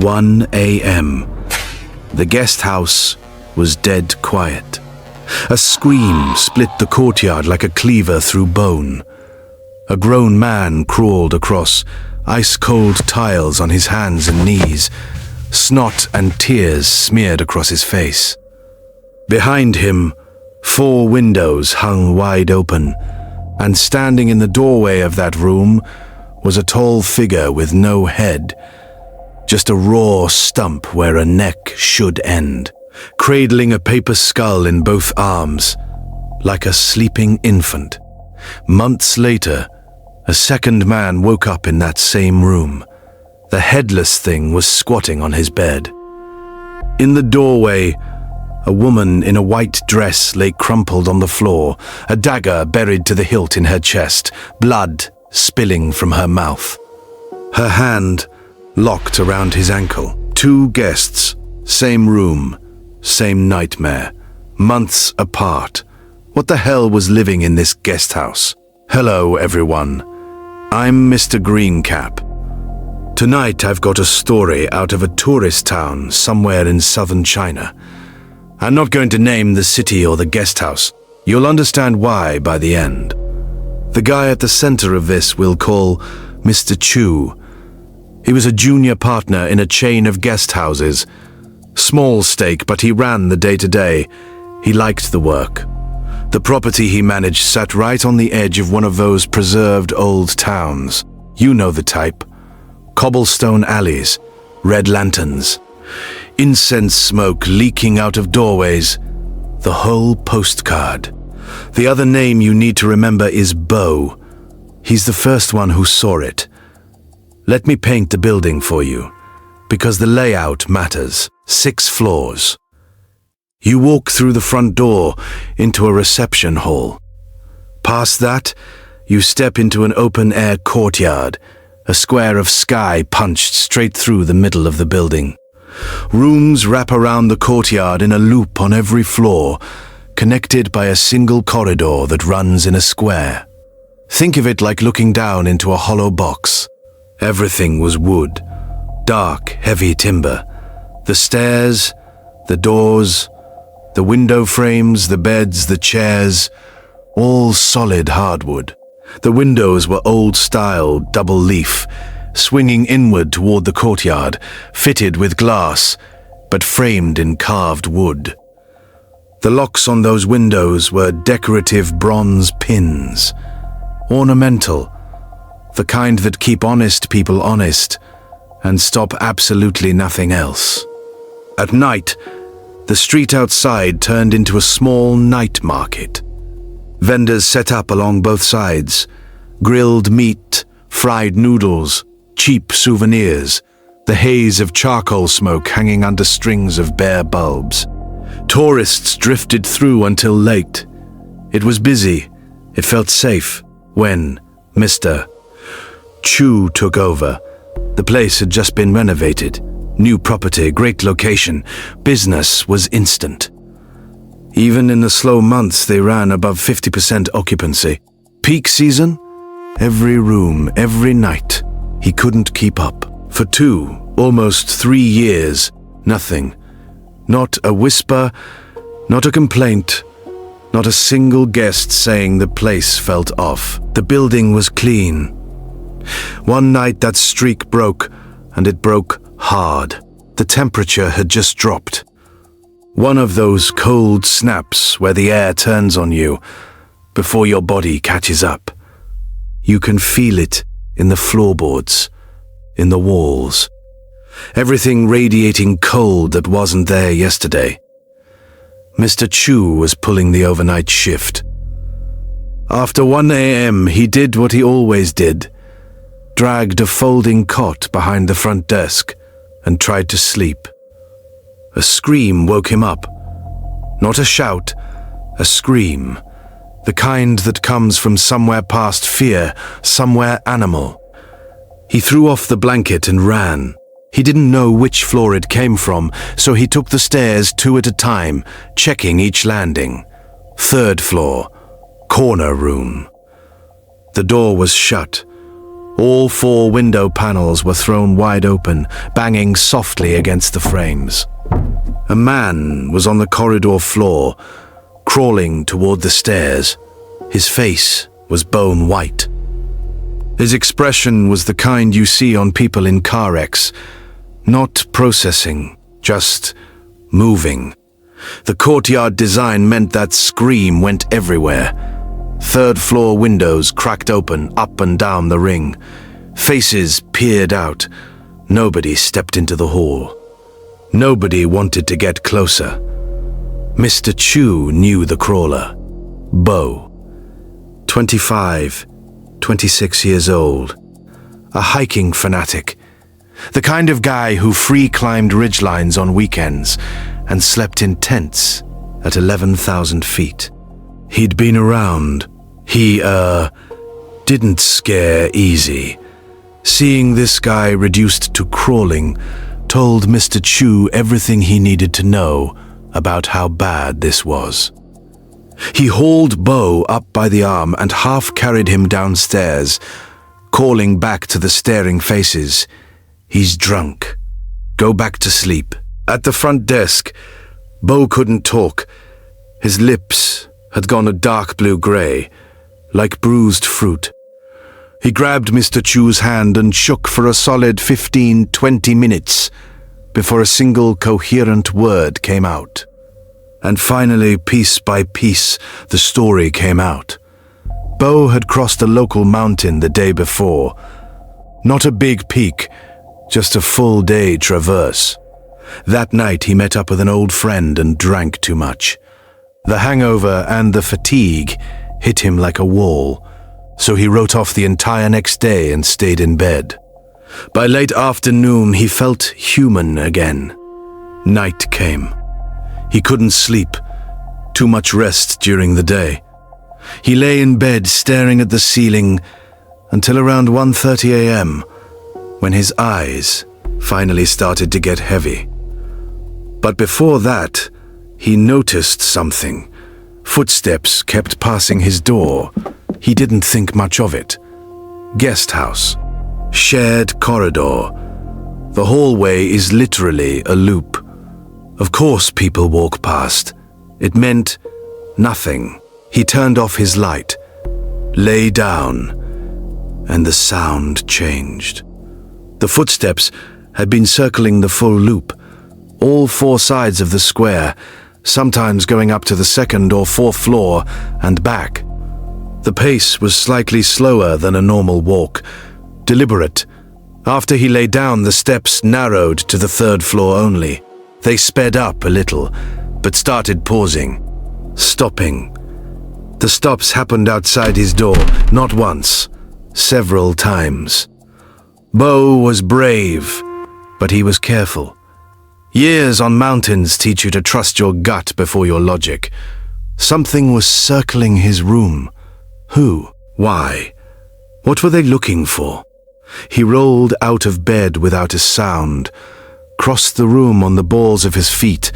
1 a.m. The guest house was dead quiet. A scream split the courtyard like a cleaver through bone. A grown man crawled across ice-cold tiles on his hands and knees. Snot and tears smeared across his face. Behind him, 4 windows hung wide open, and standing in the doorway of that room was a tall figure with no head, just a raw stump where a neck should end, cradling a paper skull in both arms, like a sleeping infant. Months later, a second man woke up in that same room. The headless thing was squatting on his bed. In the doorway, a woman in a white dress lay crumpled on the floor, a dagger buried to the hilt in her chest, blood spilling from her mouth. Her hand locked around his ankle. 2 guests, same room, same nightmare, months apart. What the hell was living in this guest house? Hello, everyone. I'm Mr. Greencap. Tonight I've got a story out of a tourist town somewhere in southern China. I'm not going to name the city or the guest house. You'll understand why by the end. The guy at the center of this we'll call Mr. Chu. He was a junior partner in a chain of guest houses. Small stake, but he ran the day-to-day. He liked the work. The property he managed sat right on the edge of one of those preserved old towns. You know the type. Cobblestone alleys, red lanterns, incense smoke leaking out of doorways, the whole postcard. The other name you need to remember is Bo. He's the first one who saw it. Let me paint the building for you, because the layout matters. 6 floors. You walk through the front door into a reception hall. Past that, you step into an open-air courtyard, a square of sky punched straight through the middle of the building. Rooms wrap around the courtyard in a loop on every floor, connected by a single corridor that runs in a square. Think of it like looking down into a hollow box. Everything was wood, dark, heavy timber. The stairs, the doors, the window frames, the beds, the chairs, all solid hardwood. The windows were old-style, double-leaf, swinging inward toward the courtyard, fitted with glass, but framed in carved wood. The locks on those windows were decorative bronze pins, ornamental, the kind that keep honest people honest and stop absolutely nothing else. At night, the street outside turned into a small night market. Vendors set up along both sides, grilled meat, fried noodles, cheap souvenirs, the haze of charcoal smoke hanging under strings of bare bulbs. Tourists drifted through until late. It was busy. It felt safe when Mr. Chu took over. The place had just been renovated. New property, great location. Business was instant. Even in the slow months, they ran above 50% occupancy. Peak season? Every room, every night. He couldn't keep up. For 2, almost 3 years, nothing. Not a whisper, not a complaint, not a single guest saying the place felt off. The building was clean. One night that streak broke, and it broke hard. The temperature had just dropped. One of those cold snaps where the air turns on you before your body catches up. You can feel it in the floorboards, in the walls. Everything radiating cold that wasn't there yesterday. Mr. Chu was pulling the overnight shift. After 1 a.m., he did what he always did, dragged a folding cot behind the front desk and tried to sleep. A scream woke him up. Not a shout, a scream. The kind that comes from somewhere past fear, somewhere animal. He threw off the blanket and ran. He didn't know which floor it came from, so he took the stairs 2 at a time, checking each landing. 3rd floor, corner room. The door was shut. All 4 window panels were thrown wide open, banging softly against the frames. A man was on the corridor floor, crawling toward the stairs. His face was bone white. His expression was the kind you see on people in car wrecks, not processing, just moving. The courtyard design meant that scream went everywhere. 3rd floor windows cracked open up and down the ring. Faces peered out. Nobody stepped into the hall. Nobody wanted to get closer. Mr. Chu knew the crawler. Bo. 25, 26 years old. A hiking fanatic. The kind of guy who free-climbed ridgelines on weekends and slept in tents at 11,000 feet. He'd been around. He, didn't scare easy. Seeing this guy reduced to crawling told Mr. Chu everything he needed to know about how bad this was. He hauled Bo up by the arm and half-carried him downstairs, calling back to the staring faces, "He's drunk. Go back to sleep." At the front desk, Bo couldn't talk. His lips had gone a dark blue-gray, like bruised fruit. He grabbed Mr. Chu's hand and shook for a solid 15-20 minutes before a single coherent word came out. And finally, piece by piece, the story came out. Bo had crossed a local mountain the day before. Not a big peak, just a full-day traverse. That night he met up with an old friend and drank too much. The hangover and the fatigue hit him like a wall, so he wrote off the entire next day and stayed in bed. By late afternoon he felt human again. Night came. He couldn't sleep. Too much rest during the day. He lay in bed staring at the ceiling until around 1:30 a.m., when his eyes finally started to get heavy. But before that, he noticed something. Footsteps kept passing his door. He didn't think much of it. Guest house. Shared corridor. The hallway is literally a loop. Of course people walk past. It meant nothing. He turned off his light, lay down, and the sound changed. The footsteps had been circling the full loop, all 4 sides of the square, sometimes going up to the 2nd or 4th floor and back. The pace was slightly slower than a normal walk, deliberate. After he lay down, the steps narrowed to the 3rd floor only. They sped up a little, but started pausing, stopping. The stops happened outside his door, not once, several times. Bo was brave, but he was careful. Years on mountains teach you to trust your gut before your logic. Something was circling his room. Who? Why? What were they looking for? He rolled out of bed without a sound, crossed the room on the balls of his feet,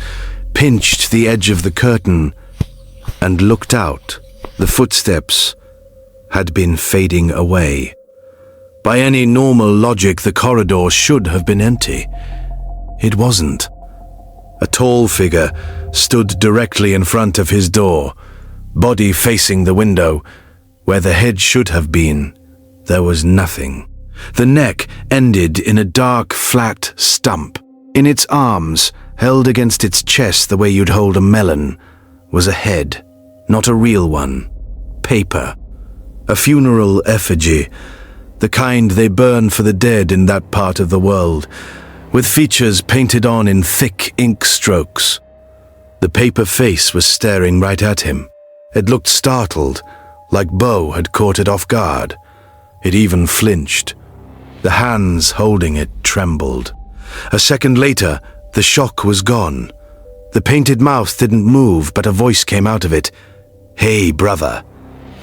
pinched the edge of the curtain, and looked out. The footsteps had been fading away. By any normal logic, the corridor should have been empty. It wasn't. A tall figure stood directly in front of his door, body facing the window. Where the head should have been, there was nothing. The neck ended in a dark, flat stump. In its arms, held against its chest the way you'd hold a melon, was a head, not a real one. Paper. A funeral effigy, the kind they burn for the dead in that part of the world, with features painted on in thick ink strokes. The paper face was staring right at him. It looked startled, like Bo had caught it off guard. It even flinched. The hands holding it trembled. A second later, the shock was gone. The painted mouth didn't move, but a voice came out of it. "Hey, brother.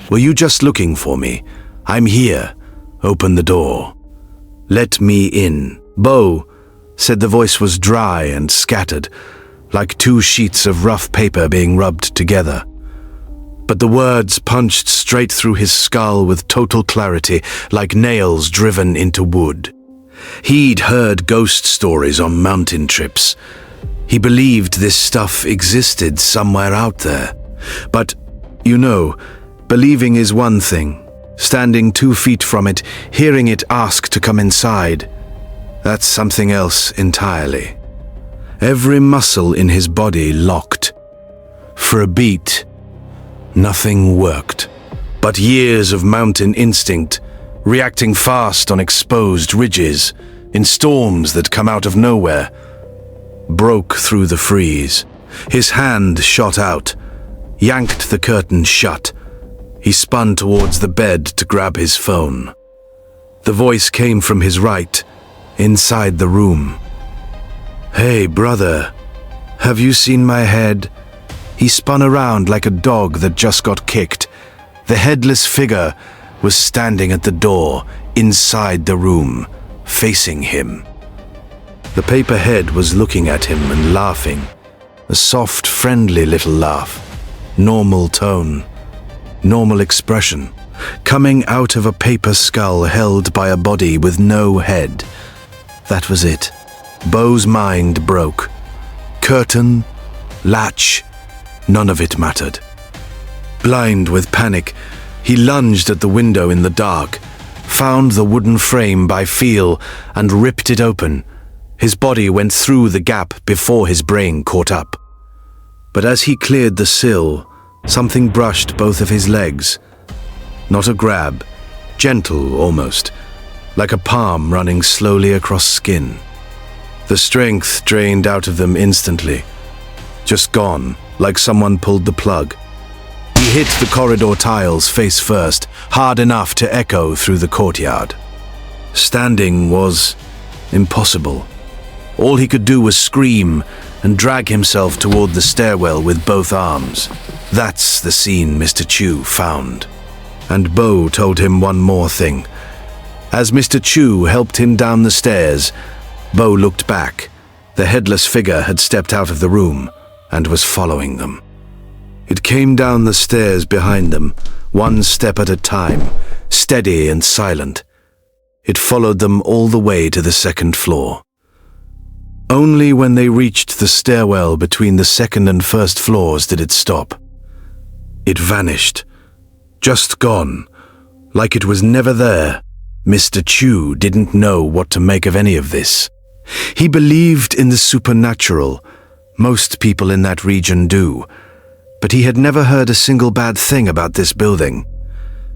Were you just looking for me? I'm here. Open the door. Let me in." Bo said the voice was dry and scattered, like 2 sheets of rough paper being rubbed together. but the words punched straight through his skull with total clarity, like nails driven into wood. He'd heard ghost stories on mountain trips. He believed this stuff existed somewhere out there. But, you know, believing is one thing. Standing 2 feet from it, hearing it ask to come inside, that's something else entirely. Every muscle in his body locked. For a beat, nothing worked. But years of mountain instinct, reacting fast on exposed ridges, in storms that come out of nowhere, broke through the freeze. His hand shot out, yanked the curtain shut. He spun towards the bed to grab his phone. The voice came from his right, inside the room. "Hey, brother, have you seen my head?" He spun around like a dog that just got kicked. The headless figure was standing at the door, inside the room, facing him. The paper head was looking at him and laughing. A soft, friendly little laugh. Normal tone. Normal expression. Coming out of a paper skull held by a body with no head. That was it. Beau's mind broke. Curtain, latch, none of it mattered. Blind with panic, he lunged at the window in the dark, found the wooden frame by feel and ripped it open. His body went through the gap before his brain caught up. But as he cleared the sill, something brushed both of his legs. Not a grab, gentle almost, like a palm running slowly across skin. The strength drained out of them instantly. Just gone, like someone pulled the plug. He hit the corridor tiles face first, hard enough to echo through the courtyard. Standing was impossible. All he could do was scream and drag himself toward the stairwell with both arms. That's the scene Mr. Chu found. And Beau told him one more thing. As Mr. Chu helped him down the stairs, Beau looked back. The headless figure had stepped out of the room and was following them. It came down the stairs behind them, one step at a time, steady and silent. It followed them all the way to the second floor. Only when they reached the stairwell between the second and first floors did it stop. It vanished. Just gone. Like it was never there. Mr. Chu didn't know what to make of any of this. He believed in the supernatural. Most people in that region do. But he had never heard a single bad thing about this building.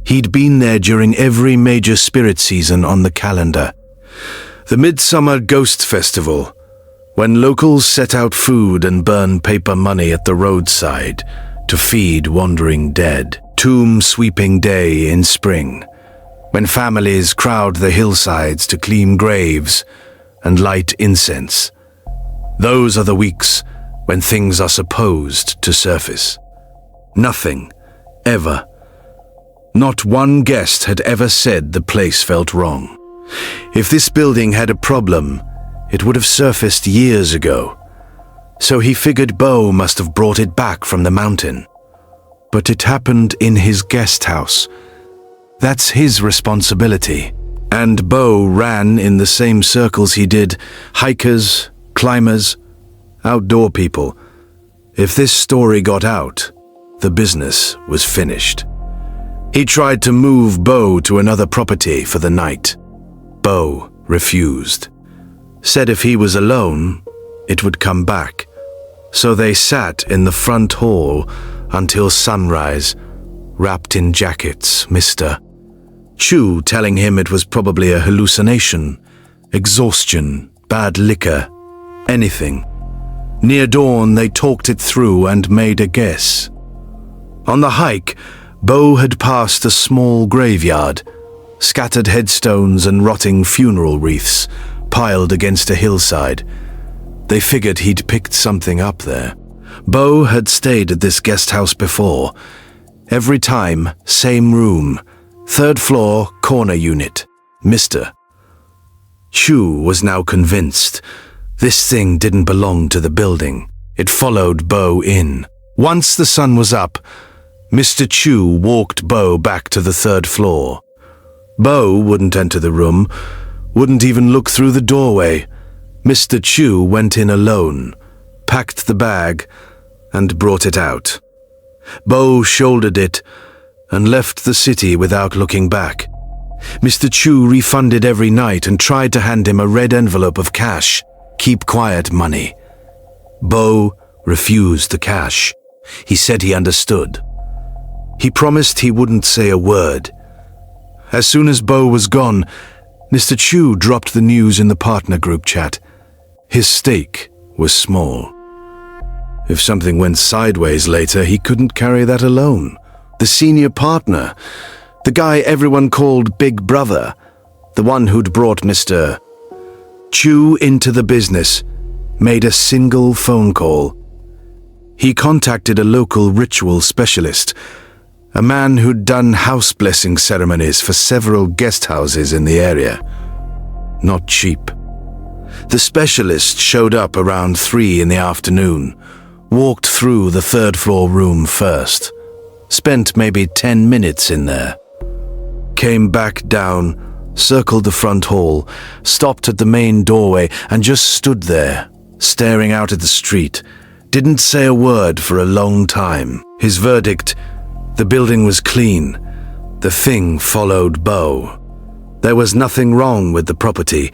He'd been there during every major spirit season on the calendar. The Midsummer Ghost Festival, when locals set out food and burn paper money at the roadside to feed wandering dead. Tomb sweeping day in spring, when families crowd the hillsides to clean graves and light incense. Those are the weeks when things are supposed to surface. Nothing, ever. Not one guest had ever said the place felt wrong. If this building had a problem, it would have surfaced years ago. So he figured Beau must have brought it back from the mountain. But it happened in his guest house. That's his responsibility. And Beau ran in the same circles he did, hikers, climbers, outdoor people. If this story got out, the business was finished. He tried to move Beau to another property for the night. Beau refused. Said if he was alone, it would come back. So they sat in the front hall until sunrise, wrapped in jackets, Mr. Chu telling him it was probably a hallucination, exhaustion, bad liquor, anything. Near dawn, they talked it through and made a guess. On the hike, Beau had passed a small graveyard, scattered headstones and rotting funeral wreaths piled against a hillside. They figured he'd picked something up there. Beau had stayed at this guest house before. Every time, same room, third floor, corner unit, Mr. Chu was now convinced this thing didn't belong to the building. It followed Beau in. Once the sun was up, Mr. Chu walked Bo back to the third floor. Bo wouldn't enter the room, wouldn't even look through the doorway. Mr. Chu went in alone, packed the bag, and brought it out. Bo shouldered it and left the city without looking back. Mr. Chu refunded every night and tried to hand him a red envelope of cash, keep quiet money. Bo refused the cash. He said he understood. He promised he wouldn't say a word. As soon as Bo was gone, Mr. Chu dropped the news in the partner group chat. His stake was small. If something went sideways later, he couldn't carry that alone. The senior partner, the guy everyone called Big Brother, the one who'd brought Mr. Chu into the business, made a single phone call. He contacted a local ritual specialist, a man who'd done house blessing ceremonies for several guest houses in the area. Not cheap. The specialist showed up around 3 in the afternoon, walked through the third floor room first, spent maybe 10 minutes in there, came back down, circled the front hall, stopped at the main doorway and just stood there, staring out at the street, didn't say a word for a long time. His verdict: the building was clean. The thing followed Bo. There was nothing wrong with the property,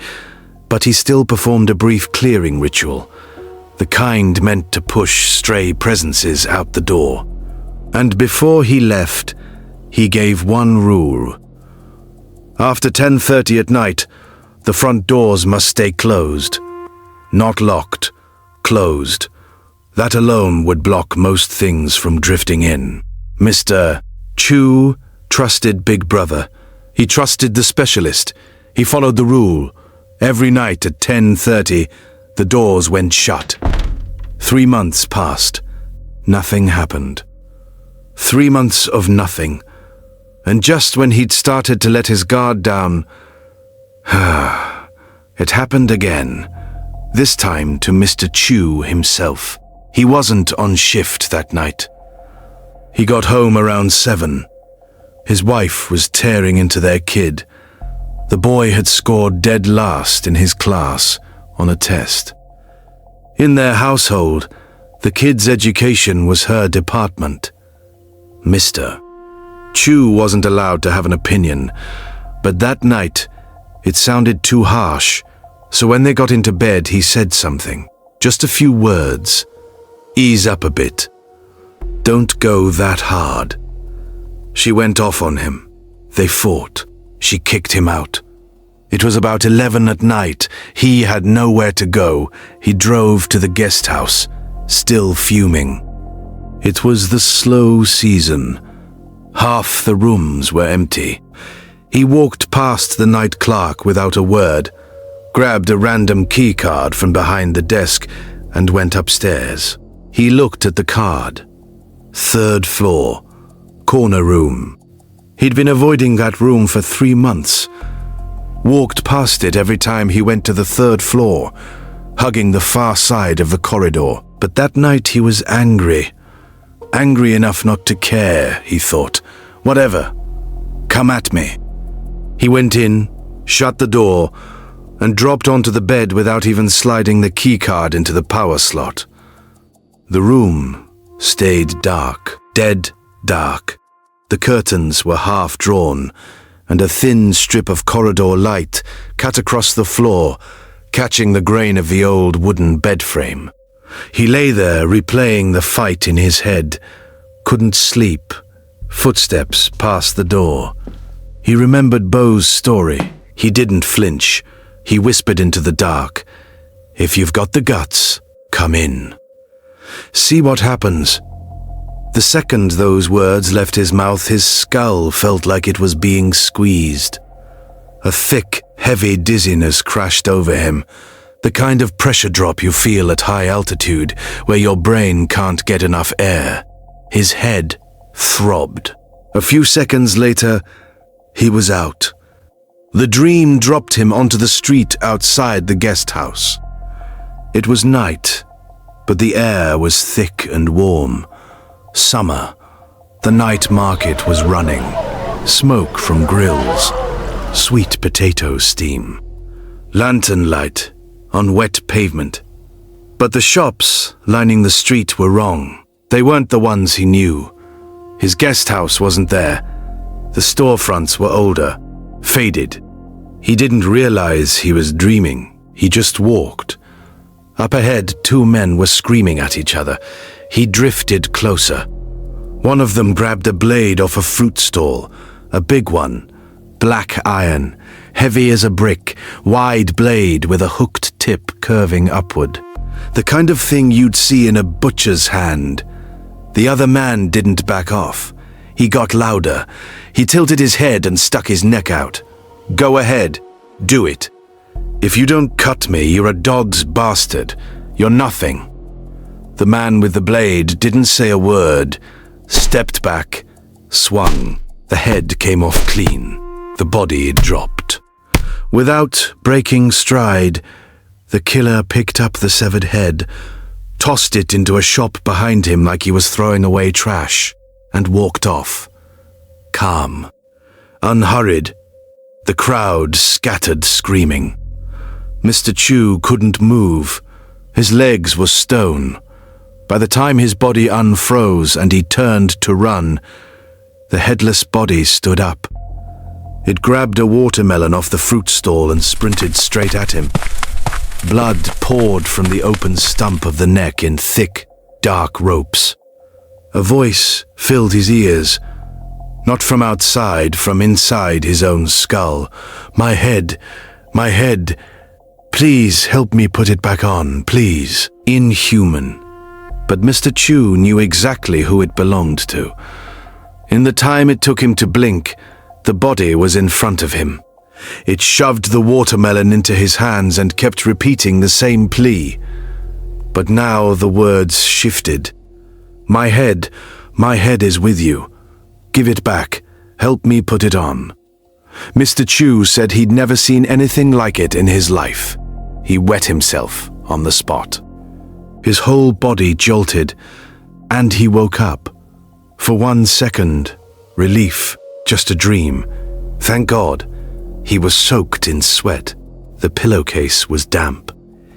but he still performed a brief clearing ritual, the kind meant to push stray presences out the door. And before he left, he gave one rule. After 10:30 at night, the front doors must stay closed. Not locked, closed. That alone would block most things from drifting in. Mr. Chu trusted Big Brother. He trusted the specialist. He followed the rule. Every night at 10:30, the doors went shut. 3 months passed. Nothing happened. 3 months of nothing. And just when he'd started to let his guard down, it happened again. This time to Mr. Chu himself. He wasn't on shift that night. He got home around 7. His wife was tearing into their kid. The boy had scored dead last in his class on a test. In their household, the kid's education was her department. Mr. Chu wasn't allowed to have an opinion, but that night it sounded too harsh, so when they got into bed he said something. Just a few words. Ease up a bit. Don't go that hard. She went off on him. They fought. She kicked him out. It was about 11 at night. He had nowhere to go. He drove to the guest house, still fuming. It was the slow season. Half the rooms were empty. He walked past the night clerk without a word, grabbed a random key card from behind the desk, and went upstairs. He looked at the card. 3rd floor, corner room. He'd been avoiding that room for 3 months. Walked past it every time he went to the 3rd floor, hugging the far side of the corridor. But that night he was angry. Angry enough not to care, he thought. Whatever. Come at me. He went in, shut the door, and dropped onto the bed without even sliding the keycard into the power slot. The room stayed dark, dead dark. The curtains were half drawn, and a thin strip of corridor light cut across the floor, catching the grain of the old wooden bed frame. He lay there, replaying the fight in his head. Couldn't sleep. Footsteps past the door. He remembered Bo's story. He didn't flinch. He whispered into the dark, "If you've got the guts, come in. See what happens." The second those words left his mouth, his skull felt like it was being squeezed. A thick, heavy dizziness crashed over him, the kind of pressure drop you feel at high altitude, where your brain can't get enough air. His head throbbed. A few seconds later, he was out. The dream dropped him onto the street outside the guest house. It was night, but the air was thick and warm. Summer. The night market was running. Smoke from grills. Sweet potato steam. Lantern light on wet pavement. But the shops lining the street were wrong. They weren't the ones he knew. His guest house wasn't there. The storefronts were older, faded. He didn't realize he was dreaming. He just walked. Up ahead, two men were screaming at each other. He drifted closer. One of them grabbed a blade off a fruit stall, a big one. Black iron, heavy as a brick, wide blade with a hooked tip curving upward. The kind of thing you'd see in a butcher's hand. The other man didn't back off. He got louder. He tilted his head and stuck his neck out. Go ahead. Do it. If you don't cut me, you're a dog's bastard. You're nothing. The man with the blade didn't say a word, stepped back, swung. The head came off clean. The body dropped. Without breaking stride, the killer picked up the severed head, tossed it into a shop behind him like he was throwing away trash, and walked off. Calm. Unhurried. The crowd scattered screaming. Mr. Chu couldn't move. His legs were stone. By the time his body unfroze and he turned to run, the headless body stood up. It grabbed a watermelon off the fruit stall and sprinted straight at him. Blood poured from the open stump of the neck in thick, dark ropes. A voice filled his ears, not from outside, from inside his own skull. My head, please help me put it back on, please. Inhuman. But Mr. Chu knew exactly who it belonged to. In the time it took him to blink, the body was in front of him. It shoved the watermelon into his hands and kept repeating the same plea. But now the words shifted. My head is with you. Give it back. Help me put it on. Mr. Chu said he'd never seen anything like it in his life. He wet himself on the spot. His whole body jolted, and he woke up. For 1 second, relief, just a dream. Thank God. He was soaked in sweat. The pillowcase was damp.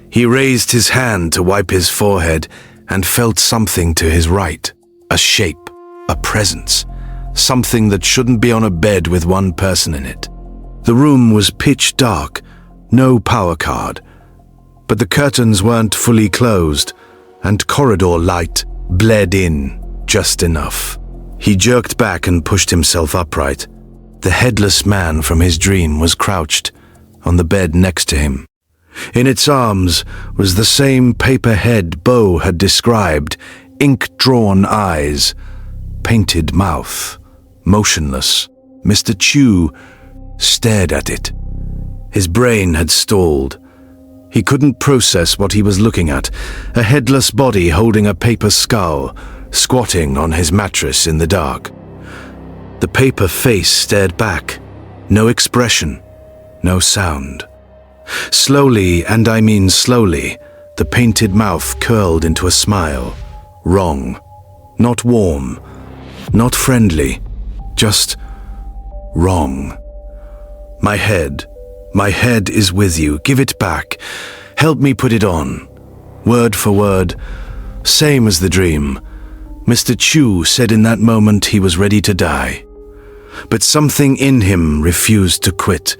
He raised his hand to wipe his forehead and felt something to his right. A shape, a presence, something that shouldn't be on a bed with one person in it. The room was pitch dark, no power card, but the curtains weren't fully closed, and corridor light bled in just enough. He jerked back and pushed himself upright. The headless man from his dream was crouched on the bed next to him. In its arms was the same paper head Bo had described, ink-drawn eyes, painted mouth, motionless. Mr. Chu stared at it. His brain had stalled. He couldn't process what he was looking at, a headless body holding a paper skull, squatting on his mattress in the dark. The paper face stared back. No expression, no sound. Slowly, and I mean slowly, the painted mouth curled into a smile. Wrong. Not warm. Not friendly. Just wrong. My head is with you. Give it back. Help me put it on. Word for word, same as the dream. Mr. Chu said in that moment he was ready to die. But something in him refused to quit.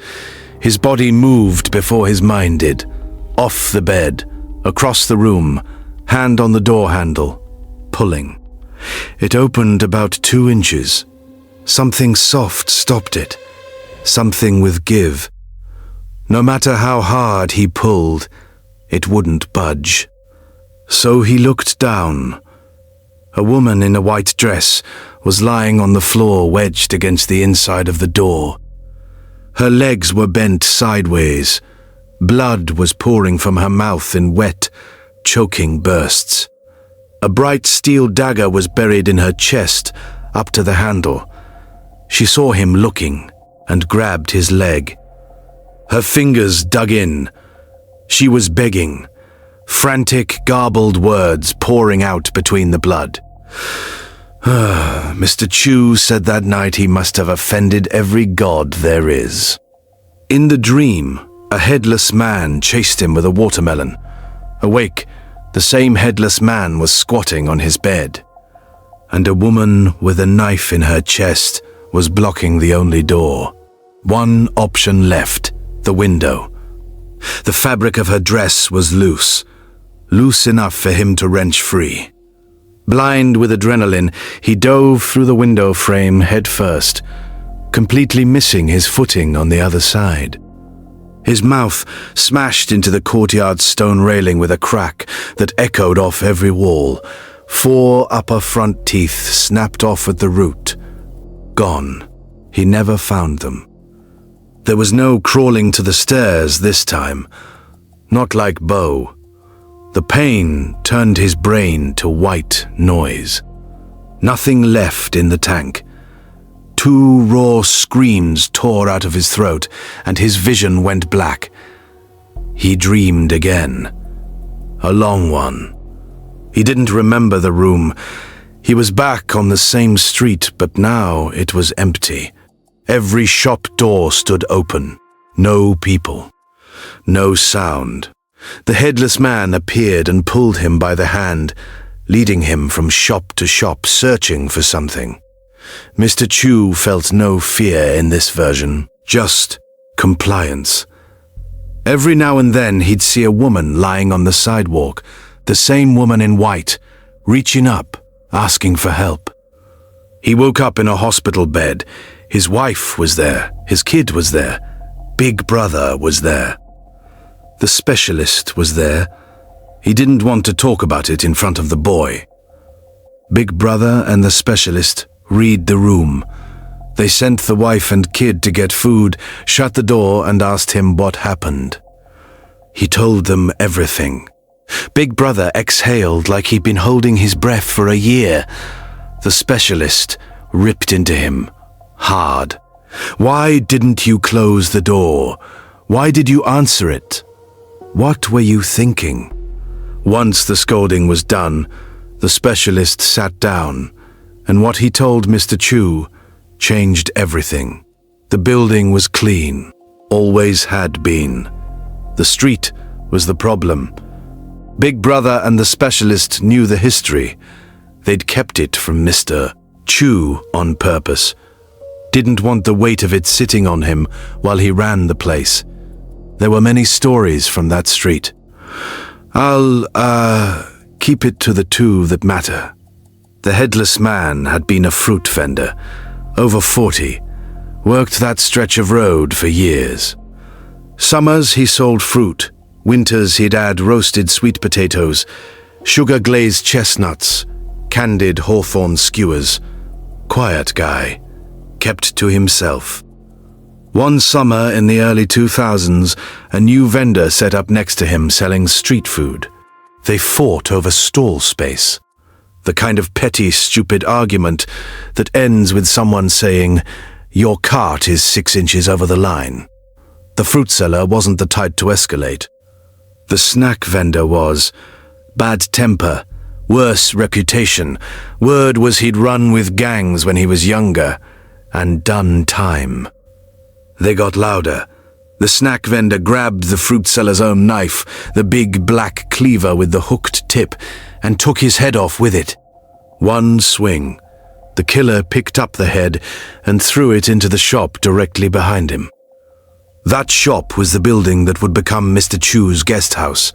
His body moved before his mind did. Off the bed, across the room, hand on the door handle, pulling. It opened about 2 inches. Something soft stopped it. Something with give. No matter how hard he pulled, it wouldn't budge. So he looked down. A woman in a white dress was lying on the floor wedged against the inside of the door. Her legs were bent sideways. Blood was pouring from her mouth in wet, choking bursts. A bright steel dagger was buried in her chest, up to the handle. She saw him looking and grabbed his leg. Her fingers dug in. She was begging, frantic, garbled words pouring out between the blood. Mr. Chu said that night he must have offended every god there is. In the dream, a headless man chased him with a watermelon. Awake, the same headless man was squatting on his bed, and a woman with a knife in her chest was blocking the only door. One option left, the window. The fabric of her dress was loose enough for him to wrench free. Blind with adrenaline, he dove through the window frame head first, completely missing his footing on the other side. His mouth smashed into the courtyard stone railing with a crack that echoed off every wall. 4 upper front teeth snapped off at the root. Gone. He never found them. There was no crawling to the stairs this time. Not like Bo. The pain turned his brain to white noise. Nothing left in the tank. 2 raw screams tore out of his throat, and his vision went black. He dreamed again. A long one. He didn't remember the room. He was back on the same street, but now it was empty. Every shop door stood open. No people. No sound. The headless man appeared and pulled him by the hand, leading him from shop to shop, searching for something. Mr. Chu felt no fear in this version, just compliance. Every now and then he'd see a woman lying on the sidewalk, the same woman in white, reaching up, asking for help. He woke up in a hospital bed. His wife was there, his kid was there, Big Brother was there. The specialist was there. He didn't want to talk about it in front of the boy. Big Brother and the specialist read the room. They sent the wife and kid to get food, shut the door, and asked him what happened. He told them everything. Big Brother exhaled like he'd been holding his breath for a year. The specialist ripped into him, hard. Why didn't you close the door? Why did you answer it? What were you thinking? Once the scolding was done, the specialist sat down, and what he told Mr. Chu changed everything. The building was clean, always had been. The street was the problem. Big Brother and the specialist knew the history. They'd kept it from Mr. Chu on purpose. Didn't want the weight of it sitting on him while he ran the place. There were many stories from that street. I'll, keep it to the 2 that matter. The headless man had been a fruit vendor, over 40, worked that stretch of road for years. Summers he sold fruit, winters he'd add roasted sweet potatoes, sugar-glazed chestnuts, candied hawthorn skewers. Quiet guy, kept to himself. One summer in the early 2000s, a new vendor set up next to him selling street food. They fought over stall space. The kind of petty, stupid argument that ends with someone saying, "Your cart is 6 inches over the line." The fruit seller wasn't the type to escalate. The snack vendor was. Bad temper, worse reputation. Word was he'd run with gangs when he was younger, and done time. They got louder. The snack vendor grabbed the fruit seller's own knife, the big black cleaver with the hooked tip, and took his head off with it. One swing. The killer picked up the head and threw it into the shop directly behind him. That shop was the building that would become Mr. Chu's guest house.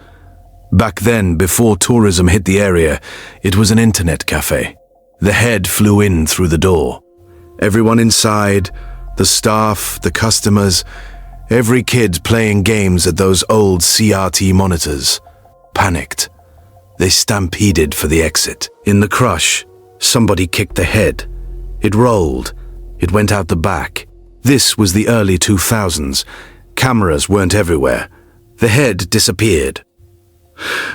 Back then, before tourism hit the area, it was an internet cafe. The head flew in through the door. Everyone inside, the staff, the customers, every kid playing games at those old CRT monitors, panicked. They stampeded for the exit. In the crush, somebody kicked the head. It rolled. It went out the back. This was the early 2000s. Cameras weren't everywhere. The head disappeared.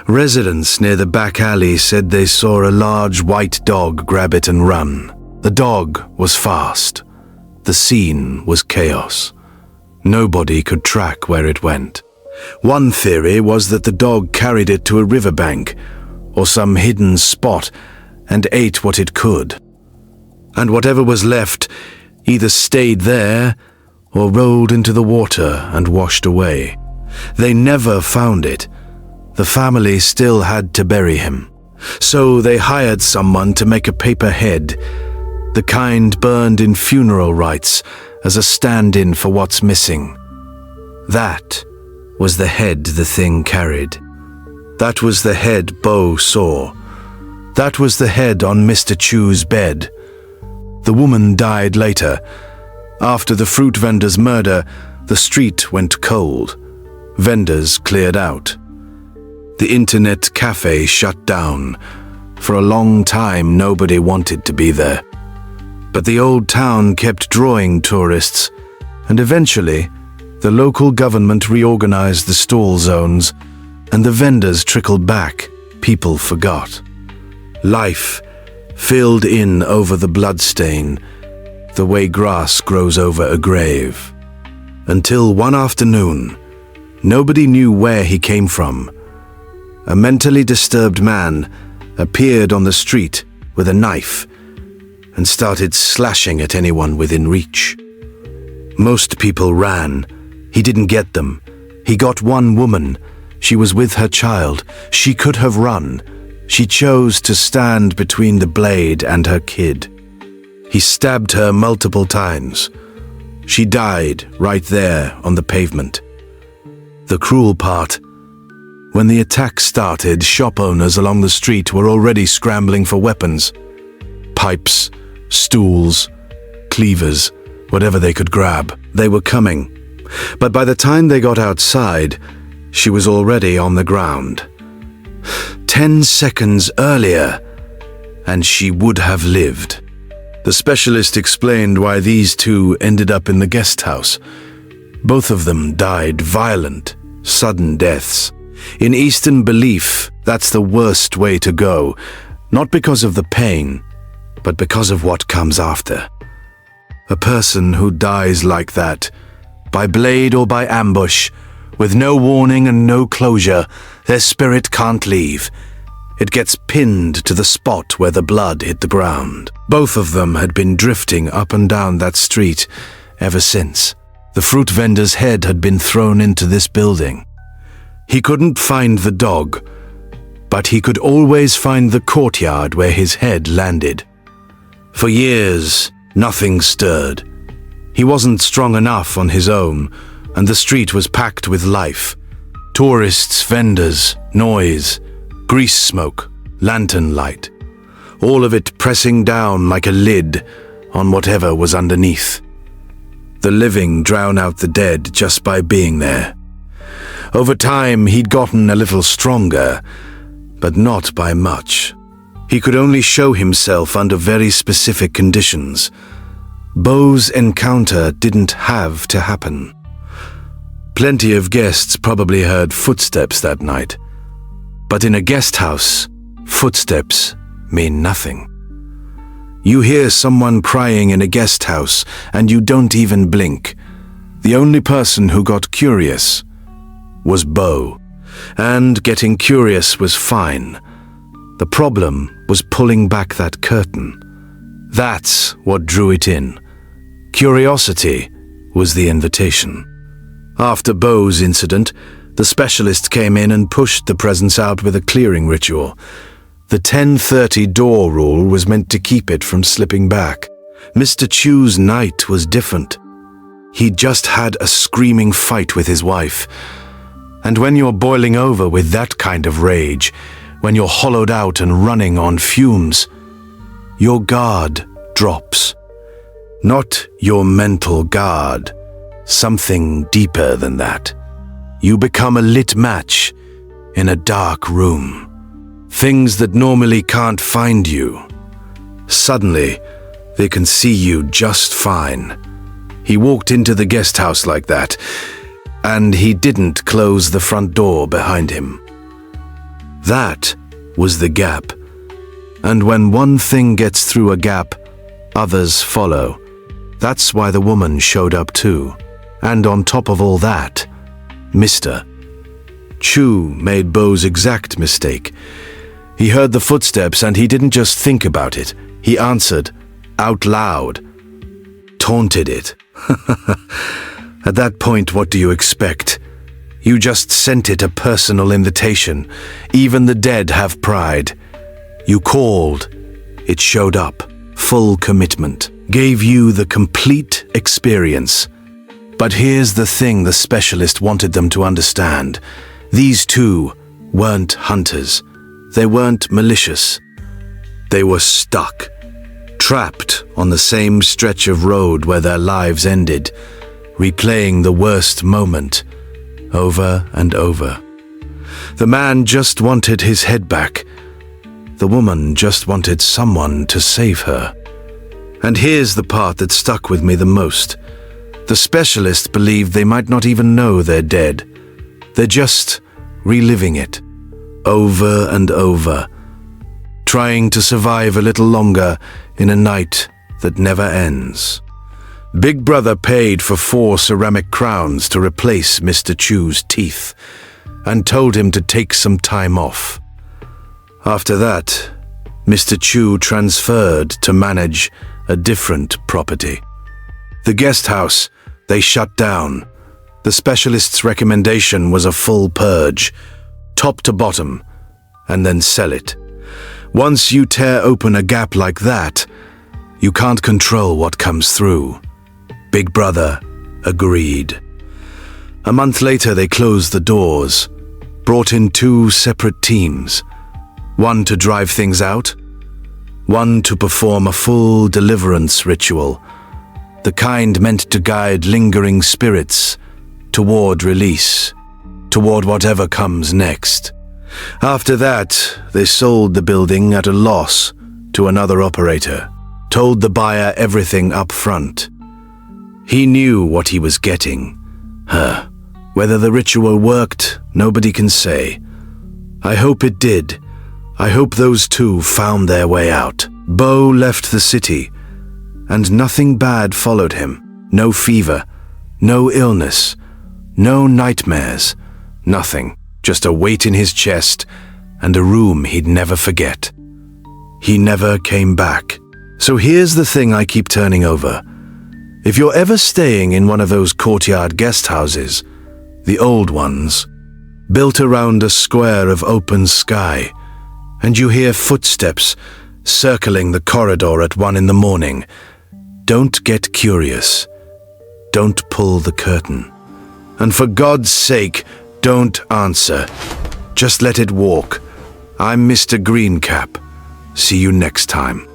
Residents near the back alley said they saw a large white dog grab it and run. The dog was fast. The scene was chaos. Nobody could track where it went. One theory was that the dog carried it to a riverbank or some hidden spot and ate what it could. and whatever was left either stayed there or rolled into the water and washed away. They never found it. The family still had to bury him. So they hired someone to make a paper head, the kind burned in funeral rites as a stand-in for what's missing. That was the head the thing carried. That was the head Bo saw. That was the head on Mr. Chu's bed. The woman died later. After the fruit vendor's murder, the street went cold. Vendors cleared out. The internet cafe shut down. For a long time, nobody wanted to be there. But the old town kept drawing tourists, and eventually, the local government reorganized the stall zones, and the vendors trickled back. People forgot. Life filled in over the bloodstain, the way grass grows over a grave. Until one afternoon, nobody knew where he came from. A mentally disturbed man appeared on the street with a knife and started slashing at anyone within reach. Most people ran. He didn't get them. He got one woman. She was with her child. She could have run. She chose to stand between the blade and her kid. He stabbed her multiple times. She died right there on the pavement. The cruel part: when the attack started, shop owners along the street were already scrambling for weapons. Pipes, stools, cleavers, whatever they could grab. They were coming. But by the time they got outside, she was already on the ground. 10 seconds earlier, and she would have lived. The specialist explained why these two ended up in the guest house. Both of them died violent, sudden deaths. In Eastern belief, that's the worst way to go, not because of the pain, but because of what comes after. A person who dies like that, by blade or by ambush, with no warning and no closure, their spirit can't leave. It gets pinned to the spot where the blood hit the ground. Both of them had been drifting up and down that street ever since. The fruit vendor's head had been thrown into this building. He couldn't find the dog, but he could always find the courtyard where his head landed. For years, nothing stirred. He wasn't strong enough on his own, and the street was packed with life. Tourists, vendors, noise, grease smoke, lantern light. All of it pressing down like a lid on whatever was underneath. The living drown out the dead just by being there. Over time, he'd gotten a little stronger, but not by much. He could only show himself under very specific conditions. Bo's encounter didn't have to happen. Plenty of guests probably heard footsteps that night. But in a guest house, footsteps mean nothing. You hear someone crying in a guest house and you don't even blink. The only person who got curious was Bo, and getting curious was fine. The problem was pulling back that curtain. That's what drew it in. Curiosity was the invitation. After Bo's incident, the specialist came in and pushed the presence out with a clearing ritual. The 10:30 door rule was meant to keep it from slipping back. Mr. Chu's night was different. He'd just had a screaming fight with his wife. And when you're boiling over with that kind of rage, when you're hollowed out and running on fumes, your guard drops. Not your mental guard, something deeper than that. You become a lit match in a dark room. Things that normally can't find you. Suddenly, they can see you just fine. He walked into the guest house like that, and he didn't close the front door behind him. That was the gap. And when one thing gets through a gap, others follow. That's why the woman showed up too. And on top of all that, Mr. Chu made Bo's exact mistake. He heard the footsteps and he didn't just think about it. He answered, out loud, taunted it. At that point, what do you expect? You just sent it a personal invitation. Even the dead have pride. You called. It showed up. Full commitment. Gave you the complete experience. But here's the thing the specialist wanted them to understand. These two weren't hunters. They weren't malicious. They were stuck. Trapped on the same stretch of road where their lives ended, replaying the worst moment over and over. The man just wanted his head back. The woman just wanted someone to save her. And here's the part that stuck with me the most. The specialist believed they might not even know they're dead. They're just reliving it, over and over, trying to survive a little longer in a night that never ends. Big Brother paid for 4 ceramic crowns to replace Mr. Chu's teeth and told him to take some time off. After that, Mr. Chu transferred to manage a different property. The guest house they shut down. The specialist's recommendation was a full purge, top to bottom, and then sell it. Once you tear open a gap like that, you can't control what comes through. Big Brother agreed. A month later, they closed the doors, brought in 2 separate teams, one to drive things out, one to perform a full deliverance ritual, the kind meant to guide lingering spirits toward release, toward whatever comes next. After that, they sold the building at a loss to another operator, told the buyer everything up front. He knew what he was getting. Whether the ritual worked, nobody can say. I hope it did. I hope those 2 found their way out. Bo left the city, and nothing bad followed him. No fever, no illness, no nightmares, nothing. Just a weight in his chest and a room he'd never forget. He never came back. So here's the thing I keep turning over. If you're ever staying in one of those courtyard guest houses, the old ones, built around a square of open sky, and you hear footsteps circling the corridor at 1 in the morning, don't get curious. Don't pull the curtain. And for God's sake, don't answer. Just let it walk. I'm Mr. Greencap. See you next time.